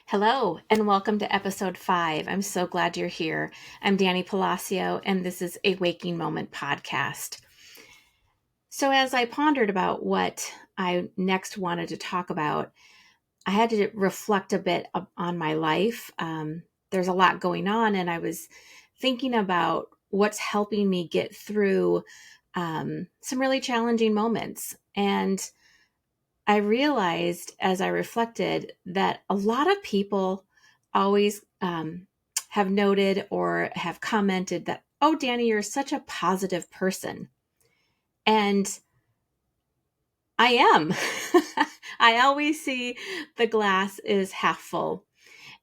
Hello, and welcome to episode 5. I'm so glad you're here. I'm Danny Palacio, and this is a Waking Moment podcast. So, as I pondered about what I next wanted to talk about, I had to reflect a bit on my life. There's a lot going on, and I was thinking about what's helping me get through some really challenging moments. And I realized as I reflected that a lot of people always have noted or have commented that, oh, Danny, you're such a positive person. And I am. I always see the glass is half full.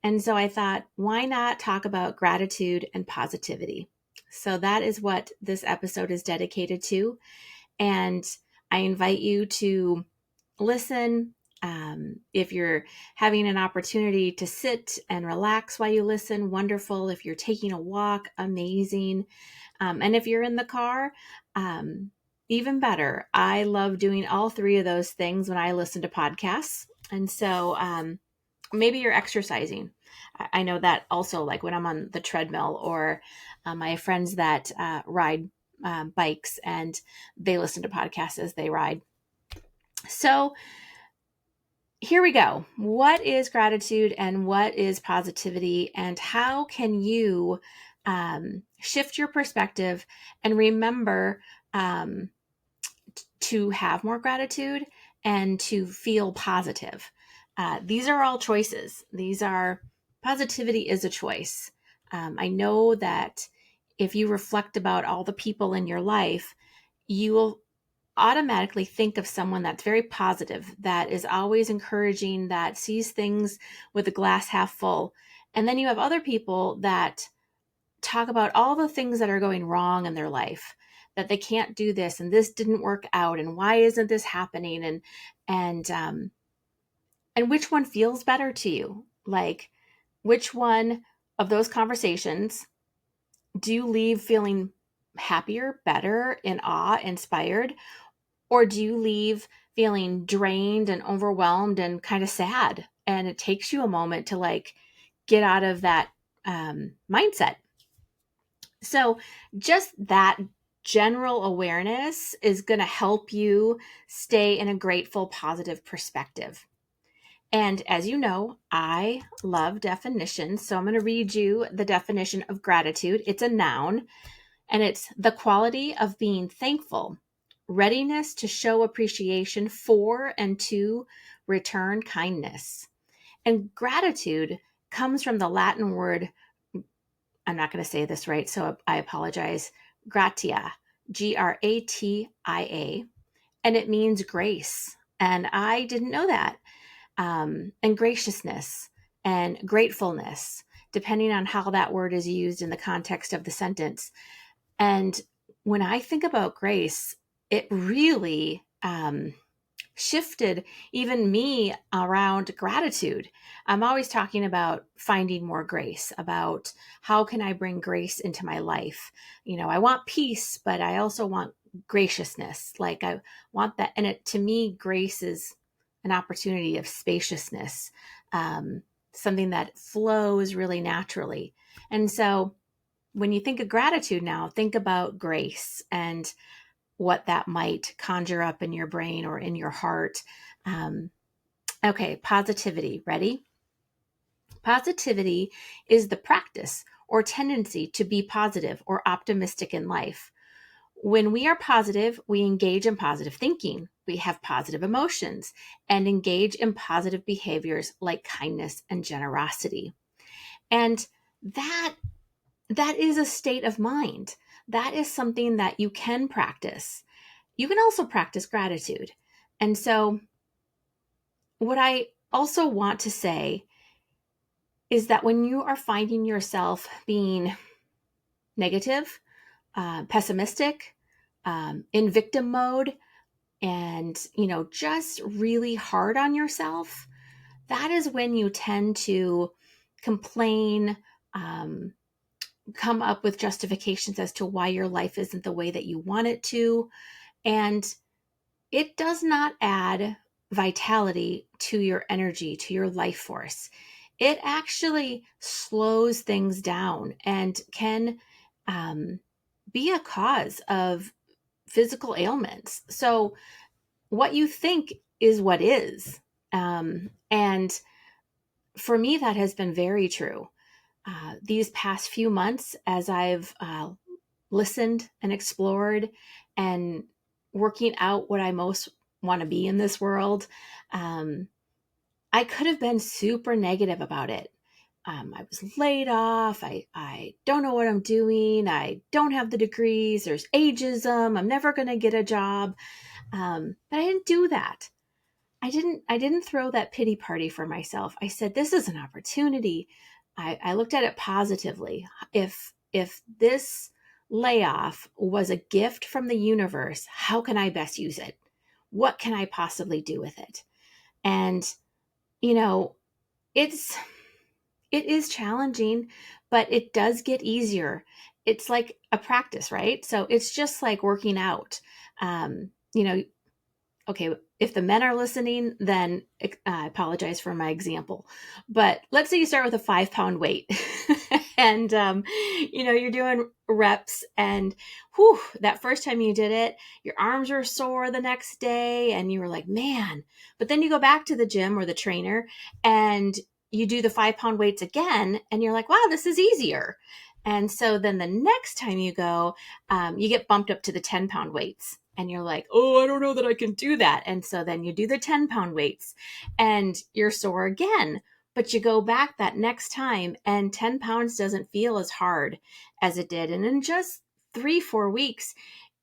And so I thought, why not talk about gratitude and positivity? So that is what this episode is dedicated to. And I invite you to listen. If you're having an opportunity to sit and relax while you listen, wonderful. If you're taking a walk, amazing. And if you're in the car, even better. I love doing all three of those things when I listen to podcasts. And so maybe you're exercising. I know that also, like when I'm on the treadmill or I have friends that ride bikes and they listen to podcasts as they ride. So here we go. What is gratitude and what is positivity, and how can you shift your perspective and remember to have more gratitude and to feel positive? These are all choices. Positivity is a choice. I know that if you reflect about all the people in your life, you will automatically think of someone that's very positive, that is always encouraging, that sees things with a glass half full. And then you have other people that talk about all the things that are going wrong in their life, that they can't do this and this didn't work out and why isn't this happening, and which one feels better to you? Like, which one of those conversations do you leave feeling happier, better, in awe, inspired? Or do you leave feeling drained and overwhelmed and kind of sad? And it takes you a moment to get out of that mindset. So just that general awareness is going to help you stay in a grateful, positive perspective. And as you know, I love definitions. So I'm going to read you the definition of gratitude. It's a noun, and it's the quality of being thankful, readiness to show appreciation for and to return kindness. And gratitude comes from the Latin word, I'm not going to say this right, so I apologize, gratia, gratia, and it means grace. And I didn't know that. And graciousness and gratefulness, depending on how that word is used in the context of the sentence. And when I think about grace, it really shifted even me around gratitude. I'm always talking about finding more grace, about how can I bring grace into my life. I want peace, but I also want graciousness. Like I want that. And to me, grace is an opportunity of spaciousness, something that flows really naturally. And so when you think of gratitude now, think about grace and what that might conjure up in your brain or in your heart. Okay, positivity. Ready? Positivity is the practice or tendency to be positive or optimistic in life. When we are positive, we engage in positive thinking, we have positive emotions, and engage in positive behaviors like kindness and generosity. And that is a state of mind. That is something that you can practice. You can also practice gratitude. And so what I also want to say is that when you are finding yourself being negative, pessimistic, in victim mode, and, just really hard on yourself, that is when you tend to complain, come up with justifications as to why your life isn't the way that you want it to. And it does not add vitality to your energy, to your life force. it actually slows things down and can be a cause of physical ailments. So what you think is what is. And for me, that has been very true. These past few months, as I've listened and explored and working out what I most want to be in this world, I could have been super negative about it. I was laid off. I don't know what I'm doing. I don't have the degrees. There's ageism. I'm never going to get a job. But I didn't do that. I didn't throw that pity party for myself. I said, this is an opportunity. I looked at it positively. If this layoff was a gift from the universe, how can I best use it? What can I possibly do with it? And, you know, it is challenging, but it does get easier. It's like a practice, right? So it's just like working out. You know, okay, if the men are listening, then I apologize for my example. But let's say you start with a 5-pound weight and, you're doing reps and whew, that first time you did it, your arms were sore the next day and you were like, man, but then you go back to the gym or the trainer and you do the 5-pound weights again and you're like, wow, this is easier. And so then the next time you go, you get bumped up to the 10-pound weights and you're like, oh, I don't know that I can do that. And so then you do the 10-pound weights and you're sore again, but you go back that next time and 10 pounds doesn't feel as hard as it did. And in just 3-4 weeks,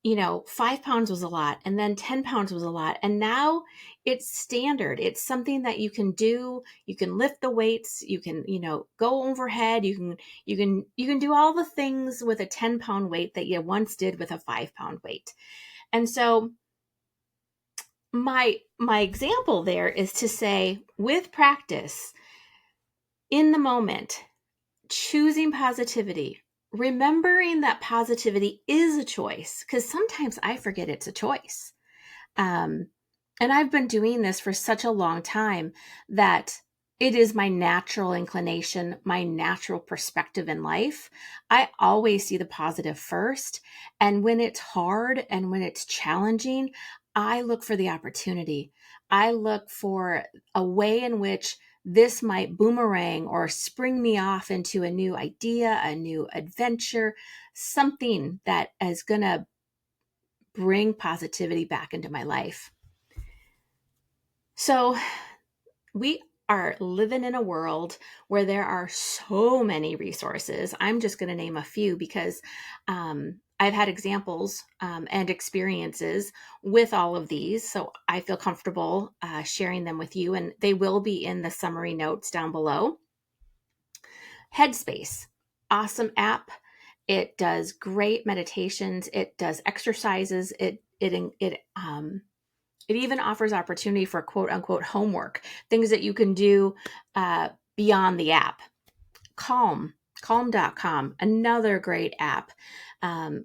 5 pounds was a lot and then 10 pounds was a lot. And now it's standard. It's something that you can do. You can lift the weights. You can, go overhead. You can do all the things with a 10-pound weight that you once did with a 5-pound weight. And so my example there is to say, with practice, in the moment, choosing positivity, remembering that positivity is a choice, because sometimes I forget it's a choice. And I've been doing this for such a long time that it is my natural inclination, my natural perspective in life. I always see the positive first. And when it's hard and when it's challenging, I look for the opportunity. I look for a way in which this might boomerang or spring me off into a new idea, a new adventure, something that is going to bring positivity back into my life. So we are living in a world where there are so many resources. I'm just going to name a few because I've had examples and experiences with all of these. So I feel comfortable sharing them with you, and they will be in the summary notes down below. Headspace, awesome app. It does great meditations. It does exercises. It even offers opportunity for quote unquote homework, things that you can do beyond the app. Calm.com, another great app,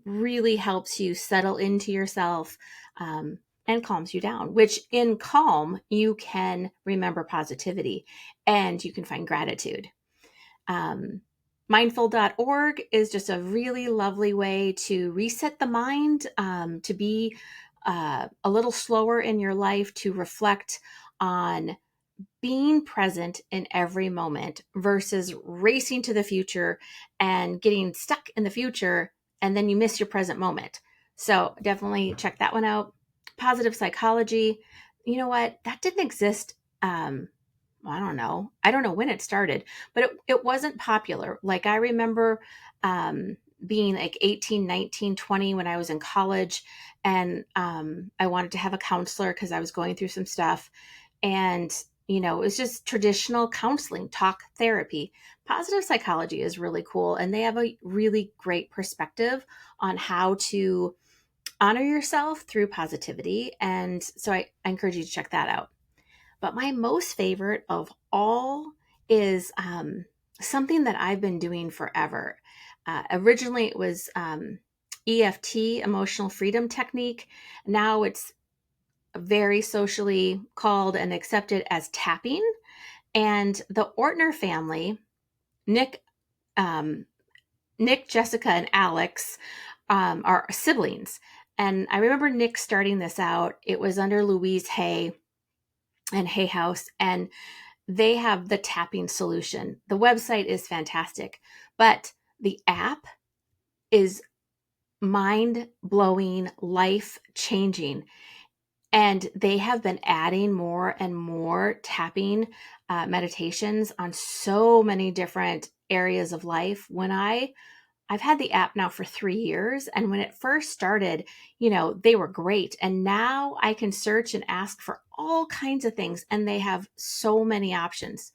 really helps you settle into yourself and calms you down, which in Calm, you can remember positivity and you can find gratitude. Mindful.org is just a really lovely way to reset the mind, to be a little slower in your life, to reflect on being present in every moment versus racing to the future and getting stuck in the future and then you miss your present moment. So definitely check that one out. Positive psychology. You know what? That didn't exist. I don't know. I don't know when it started, but it wasn't popular. Like I remember being like 18, 19, 20 when I was in college and I wanted to have a counselor because I was going through some stuff. And, it was just traditional counseling, talk therapy. Positive psychology is really cool. And they have a really great perspective on how to honor yourself through positivity. And so I encourage you to check that out. But my most favorite of all is something that I've been doing forever. Originally, it was EFT, emotional freedom technique. Now it's very socially called and accepted as tapping. And the Ortner family, Nick, Jessica, and Alex, are siblings. And I remember Nick starting this out. It was under Louise Hay and Hay House, and they have the tapping solution. The website is fantastic, but the app is mind blowing, life changing. And they have been adding more and more tapping meditations on so many different areas of life. I've had the app now for 3 years. And when it first started, they were great. And now I can search and ask for all kinds of things, and they have so many options.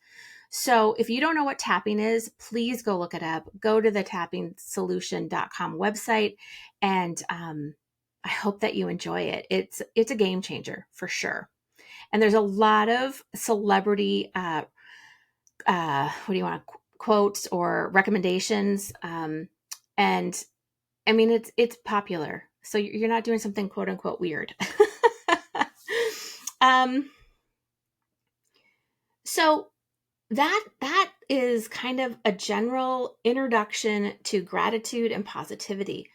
So if you don't know what tapping is, please go look it up. Go to the tappingsolution.com website, and I hope that you enjoy it. It's a game changer for sure. And there's a lot of celebrity, quotes or recommendations. And I mean, it's popular. So you're not doing something quote unquote weird. So that is kind of a general introduction to gratitude and positivity.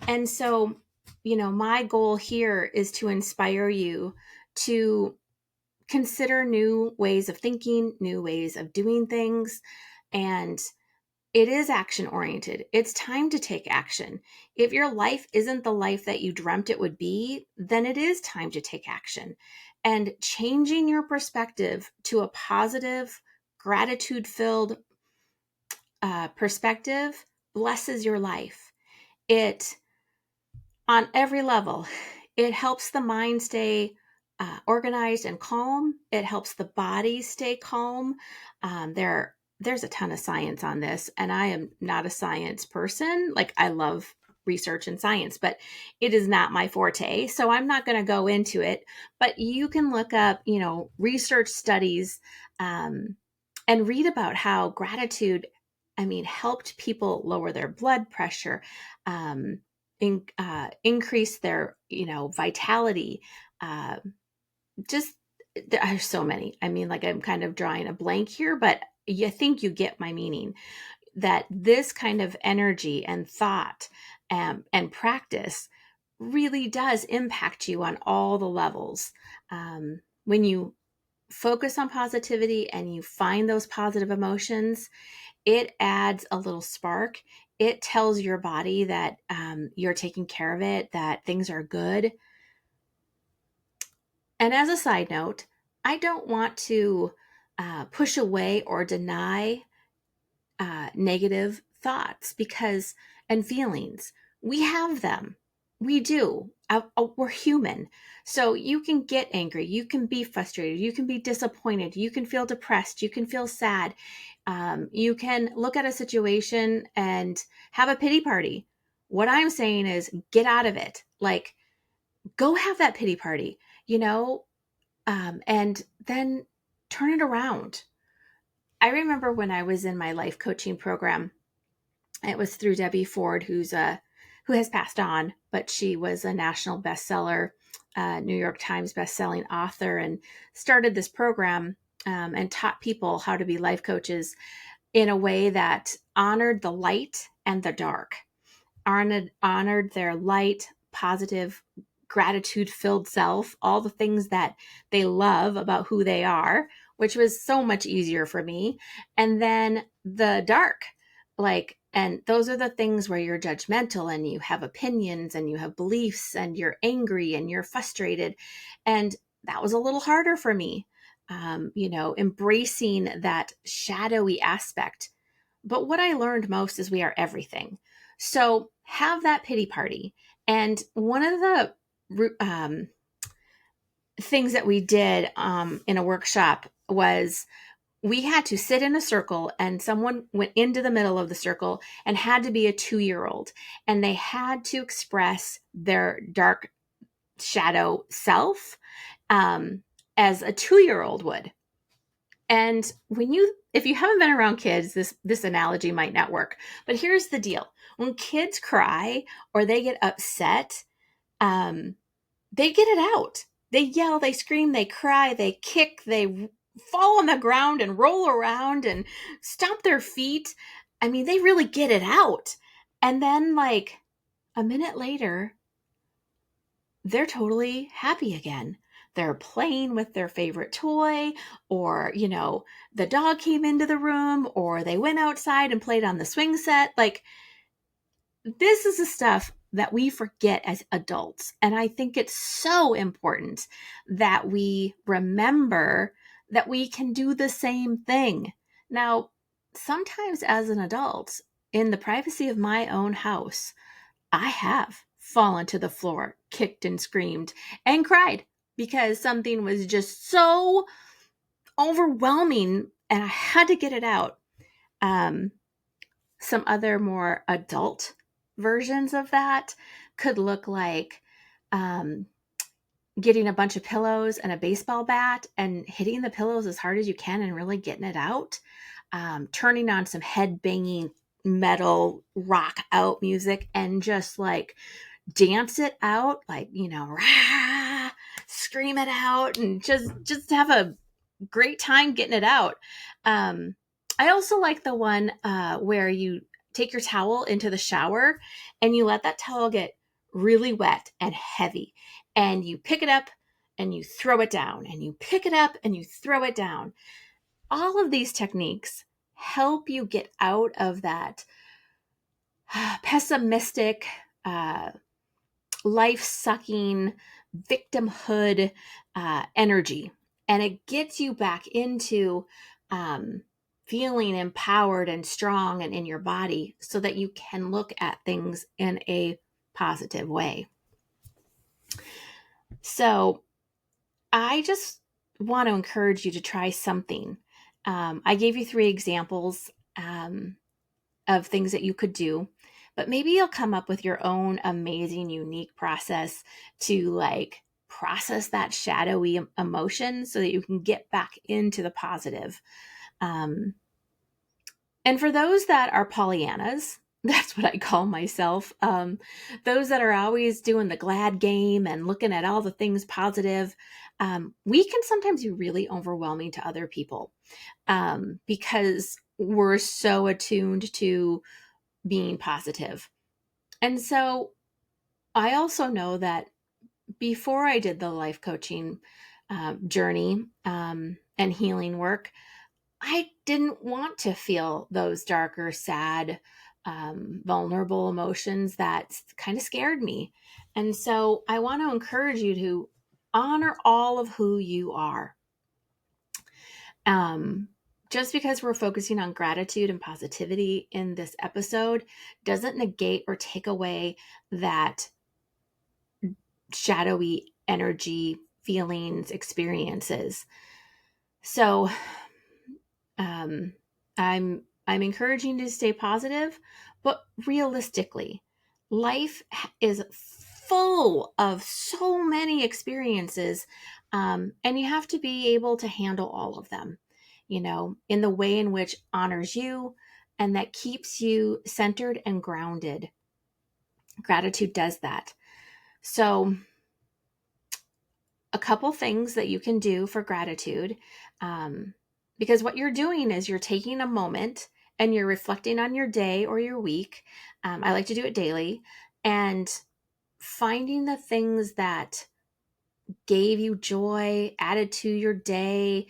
And so, my goal here is to inspire you to consider new ways of thinking, new ways of doing things. And it is action oriented. It's time to take action. If your life isn't the life that you dreamt it would be, then it is time to take action. And changing your perspective to a positive, gratitude filled perspective blesses your life. It, on every level, it helps the mind stay organized and calm. It helps the body stay calm. There's a ton of science on this, and I am not a science person. Like, I love research and science, but it is not my forte. So I'm not going to go into it, but you can look up, research studies, and read about how gratitude, helped people lower their blood pressure, increase their, vitality. Just There's so many. I'm kind of drawing a blank here, but you think you get my meaning. That this kind of energy and thought and practice really does impact you on all the levels. When you focus on positivity and you find those positive emotions, it adds a little spark. It tells your body that you're taking care of it, that things are good. And as a side note, I don't want to push away or deny negative thoughts and feelings. We have them. We do. We're human. So you can get angry. You can be frustrated. You can be disappointed. You can feel depressed. You can feel sad. You can look at a situation and have a pity party. What I'm saying is get out of it. Like, go have that pity party, and then turn it around. I remember when I was in my life coaching program, it was through Debbie Ford, who has passed on, but she was a national bestseller, New York Times bestselling author, and started this program and taught people how to be life coaches in a way that honored the light and the dark, honored their light, positive, gratitude-filled self, all the things that they love about who they are, which was so much easier for me. And then the dark, and those are the things where you're judgmental and you have opinions and you have beliefs and you're angry and you're frustrated. And that was a little harder for me, embracing that shadowy aspect. But what I learned most is we are everything. So have that pity party. And one of the things that we did in a workshop was we had to sit in a circle, and someone went into the middle of the circle and had to be a 2-year-old, and they had to express their dark shadow self as a 2-year-old would. And if you haven't been around kids, this analogy might not work. But here's the deal: when kids cry or they get upset, they get it out. They yell, they scream, they cry, they kick, they fall on the ground and roll around and stomp their feet. I mean, they really get it out. And then, like, a minute later, they're totally happy again. They're playing with their favorite toy, or, the dog came into the room, or they went outside and played on the swing set. Like, this is the stuff that we forget as adults. And I think it's so important that we remember that we can do the same thing. Now, sometimes as an adult, in the privacy of my own house, I have fallen to the floor, kicked and screamed and cried because something was just so overwhelming and I had to get it out. Some other more adult versions of that could look like getting a bunch of pillows and a baseball bat and hitting the pillows as hard as you can and really getting it out. Turning on some head banging metal rock out music and just like dance it out, like, rah, scream it out and just have a great time getting it out. I also like the one where you take your towel into the shower and you let that towel get really wet and heavy, and you pick it up and you throw it down, and you pick it up and you throw it down. All of these techniques help you get out of that pessimistic, life-sucking victimhood energy. And it gets you back into feeling empowered and strong and in your body so that you can look at things in a positive way. So I just want to encourage you to try something. I gave you 3 examples of things that you could do, but maybe you'll come up with your own amazing, unique process to like process that shadowy emotion so that you can get back into the positive. And for those that are Pollyannas, that's what I call myself. Those that are always doing the glad game and looking at all the things positive, we can sometimes be really overwhelming to other people because we're so attuned to being positive. And so I also know that before I did the life coaching journey and healing work, I didn't want to feel those darker, sad, vulnerable emotions that kind of scared me. And so I want to encourage you to honor all of who you are. Just because we're focusing on gratitude and positivity in this episode doesn't negate or take away that shadowy energy, feelings, experiences. So I'm encouraging you to stay positive, but realistically, life is full of so many experiences, and you have to be able to handle all of them, in the way in which honors you and that keeps you centered and grounded. Gratitude does that. So a couple things that you can do for gratitude, because what you're doing is you're taking a moment and you're reflecting on your day or your week. I like to do it daily, and finding the things that gave you joy, added to your day,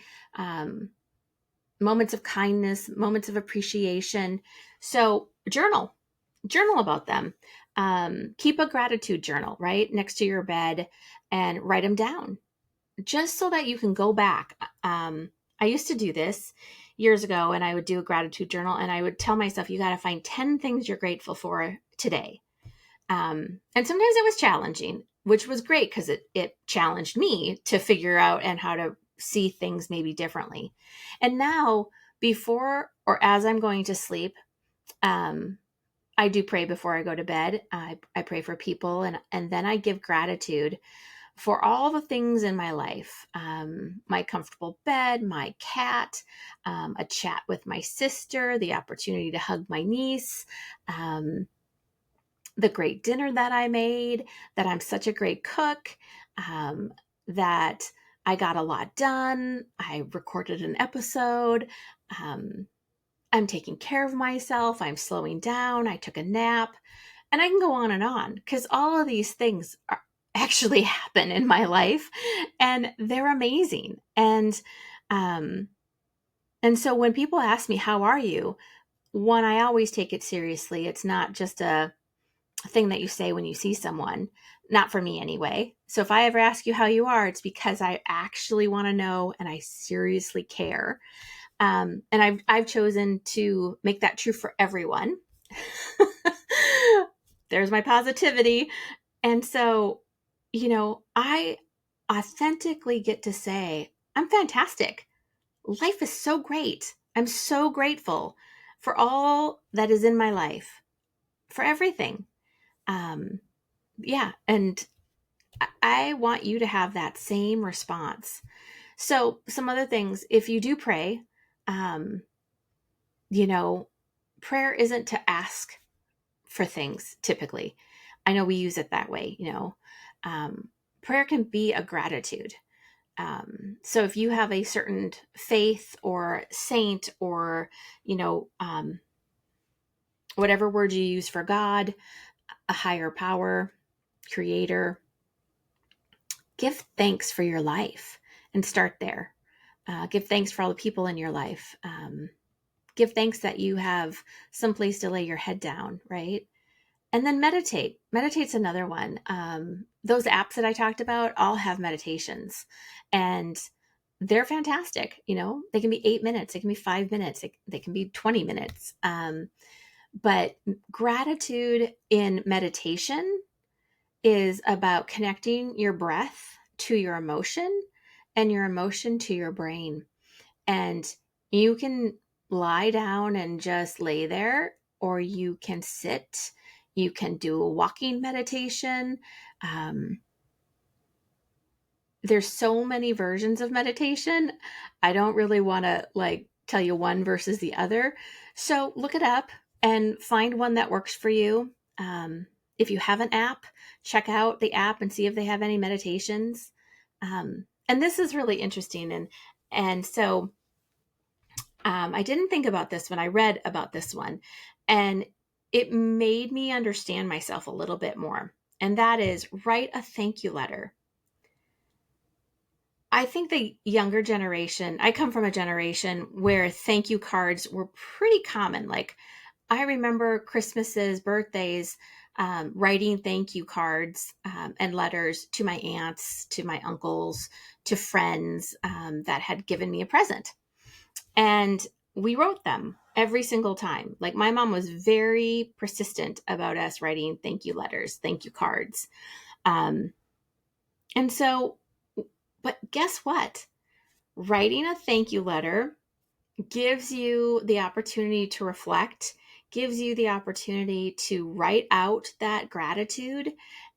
moments of kindness, moments of appreciation. So journal about them. Keep a gratitude journal right next to your bed and write them down just so that you can go back. I used to do this years ago, and I would do a gratitude journal and I would tell myself, you got to find 10 things you're grateful for today. And sometimes it was challenging, which was great because it challenged me to figure out and how to see things maybe differently. And now, before or as I'm going to sleep, I do pray before I go to bed. I pray for people, and then I give gratitude for all the things in my life, my comfortable bed, my cat, a chat with my sister, the opportunity to hug my niece, the great dinner that I made, that I'm such a great cook, that I got a lot done. I recorded an episode. Um, I'm taking care of myself. I'm slowing down. I took a nap. And I can go on because all of these things actually happen in my life and they're amazing. Um, and so when people ask me, how are you? One, I always take it seriously. It's not just a thing that you say when you see someone, not for me anyway. So if I ever ask you how you are, it's because I actually want to know and I seriously care. And I've chosen to make that true for everyone. There's my positivity. And so, I authentically get to say, I'm fantastic. Life is so great. I'm so grateful for all that is in my life, for everything. Um, yeah. And I want you to have that same response. So, some other things, if you do pray, um, you know, prayer isn't to ask for things typically. I know we use it that way, Um, prayer can be a gratitude. So if you have a certain faith or saint or, whatever word you use for God, a higher power, creator, give thanks for your life and start there. Give thanks for all the people in your life. Give thanks that you have some place to lay your head down, right? And then meditate. Meditate's another one. Those apps that I talked about all have meditations and they're fantastic. They can be 8 minutes, they can be 5 minutes, they can be 20 minutes. But gratitude in meditation is about connecting your breath to your emotion and your emotion to your brain. And you can lie down and just lay there, or you can sit. You can do a walking meditation. Um, there's so many versions of meditation. I don't really want to tell you one versus the other. So look it up and find one that works for you. If you have an app, check out the app and see if they have any meditations. And this is really interesting. And so I didn't think about this when I read about this one, and it made me understand myself a little bit more. And that is, write a thank you letter. I think the younger generation, I come from a generation where thank you cards were pretty common. Like, I remember Christmases, birthdays, writing thank you cards and letters to my aunts, to my uncles, to friends that had given me a present. And we wrote them every single time. Like, my mom was very persistent about us writing thank you letters, thank you cards. Um, and so, but guess what? Writing a thank you letter gives you the opportunity to reflect, gives you the opportunity to write out that gratitude,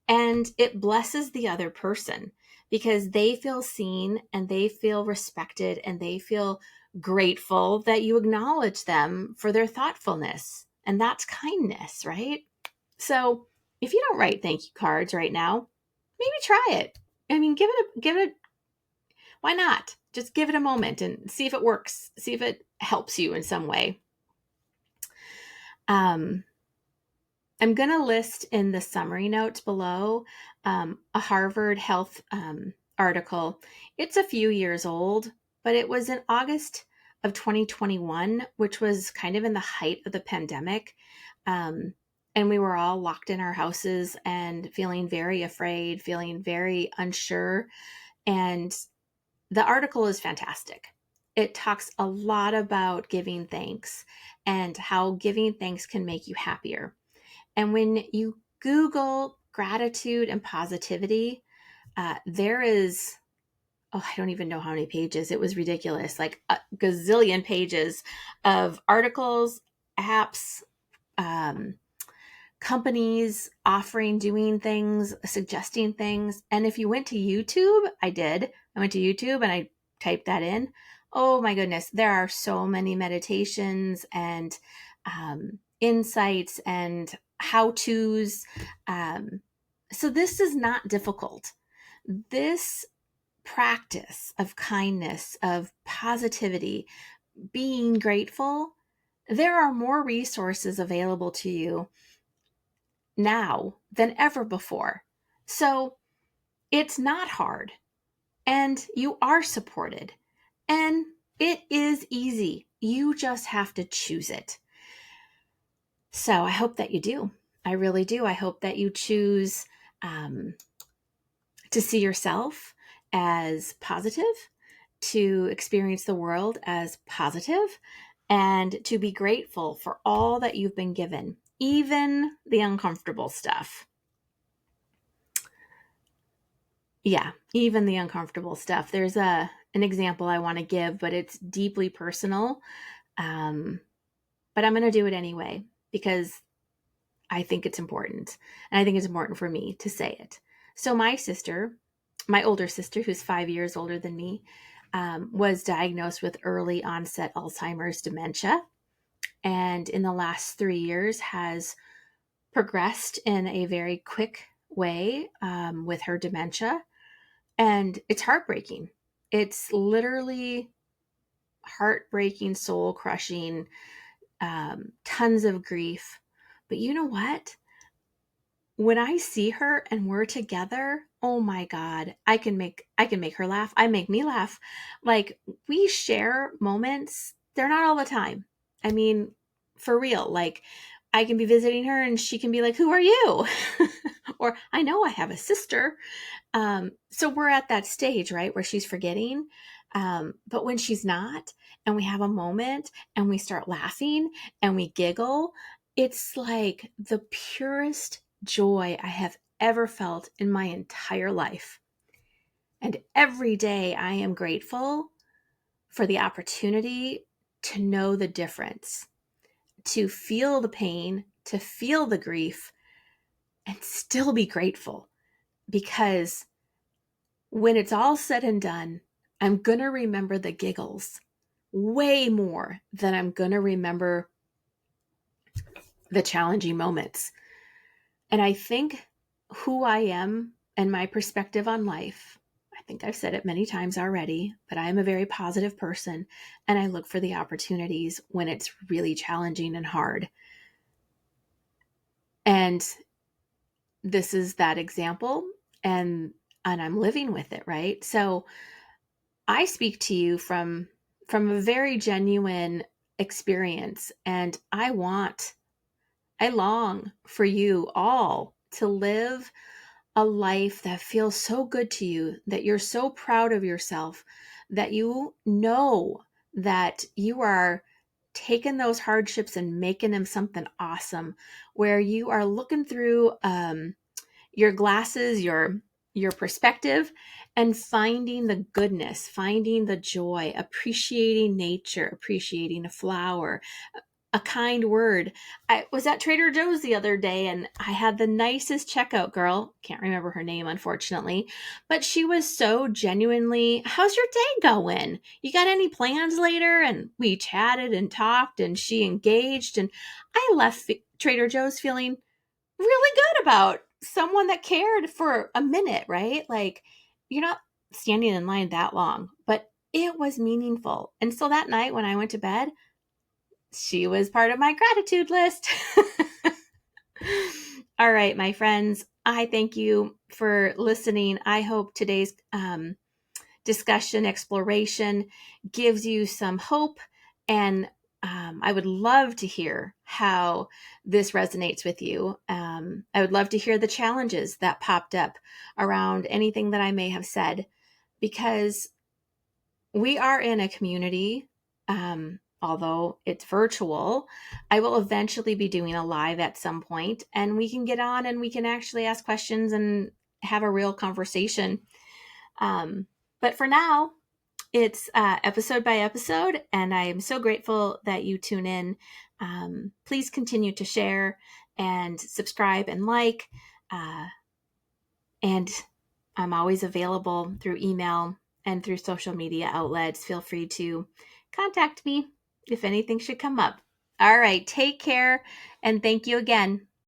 and it blesses the other person because they feel seen and they feel respected and they feel grateful that you acknowledge them for their thoughtfulness. And that's kindness, right? So if you don't write thank you cards right now, maybe try it. I mean, give it why not? Just give it a moment and see if it works. See if it helps you in some way. I'm going to list in the summary notes below a Harvard Health article. It's a few years old, but it was in August of 2021, which was kind of in the height of the pandemic. And we were all locked in our houses and feeling very afraid, feeling very unsure. And the article is fantastic. It talks a lot about giving thanks and how giving thanks can make you happier. And when you Google gratitude and positivity, there is, I don't even know how many pages. It was ridiculous, like a gazillion pages of articles, apps, companies offering, doing things, suggesting things. And if you went to YouTube, I went to YouTube and I typed that in. Oh my goodness, there are so many meditations and insights and how-tos. So this is not difficult. This practice of kindness, of positivity, being grateful, there are more resources available to you now than ever before. So it's not hard, and you are supported, and it is easy. You just have to choose it. So I hope that you do. I really do. I hope that you choose to see yourself as positive, to experience the world as positive, and to be grateful for all that you've been given, even the uncomfortable stuff. Yeah, even the uncomfortable stuff. There's an example I want to give, but it's deeply personal. But I'm going to do it anyway because I think it's important. And I think it's important for me to say it. So my sister, my older sister, who's 5 years older than me, was diagnosed with early onset Alzheimer's dementia. And in the last 3 years has progressed in a very quick way with her dementia. And it's heartbreaking. It's literally heartbreaking, soul crushing, tons of grief. But you know what? When I see her and we're together, oh my God, I can make her laugh. I make me laugh. Like, we share moments. They're not all the time. I mean, for real. Like, I can be visiting her and she can be like, "Who are you?" Or, "I know I have a sister." So we're at that stage, right, where she's forgetting. But when she's not, and we have a moment and we start laughing and we giggle, it's like the purest joy I have ever felt in my entire life. And every day I am grateful for the opportunity to know the difference, to feel the pain, to feel the grief, and still be grateful. Because when it's all said and done, I'm going to remember the giggles way more than I'm going to remember the challenging moments. And I think who I am and my perspective on life, I think I've said it many times already, but I am a very positive person and I look for the opportunities when it's really challenging and hard. And this is that example, and I'm living with it, right? So I speak to you from a very genuine experience, and I long for you all to live a life that feels so good to you, that you're so proud of yourself, that you know that you are taking those hardships and making them something awesome, where you are looking through your glasses, your perspective, and finding the goodness, finding the joy, appreciating nature, appreciating a flower, a kind word. I was at Trader Joe's the other day and I had the nicest checkout girl. Can't remember her name, unfortunately, but she was so genuinely, "How's your day going? You got any plans later?" And we chatted and talked and she engaged. And I left Trader Joe's feeling really good about someone that cared for a minute, right? Like, you're not standing in line that long, but it was meaningful. And so that night when I went to bed, she was part of my gratitude list. All right, my friends, I thank you for listening. I hope today's discussion, exploration gives you some hope. And I would love to hear how this resonates with you. I would love to hear the challenges that popped up around anything that I may have said, because we are in a community. Although it's virtual, I will eventually be doing a live at some point, and we can get on and we can actually ask questions and have a real conversation. But for now, it's episode by episode, and I am so grateful that you tune in. Please continue to share and subscribe and like. And I'm always available through email and through social media outlets. Feel free to contact me if anything should come up. All right, take care, and thank you again.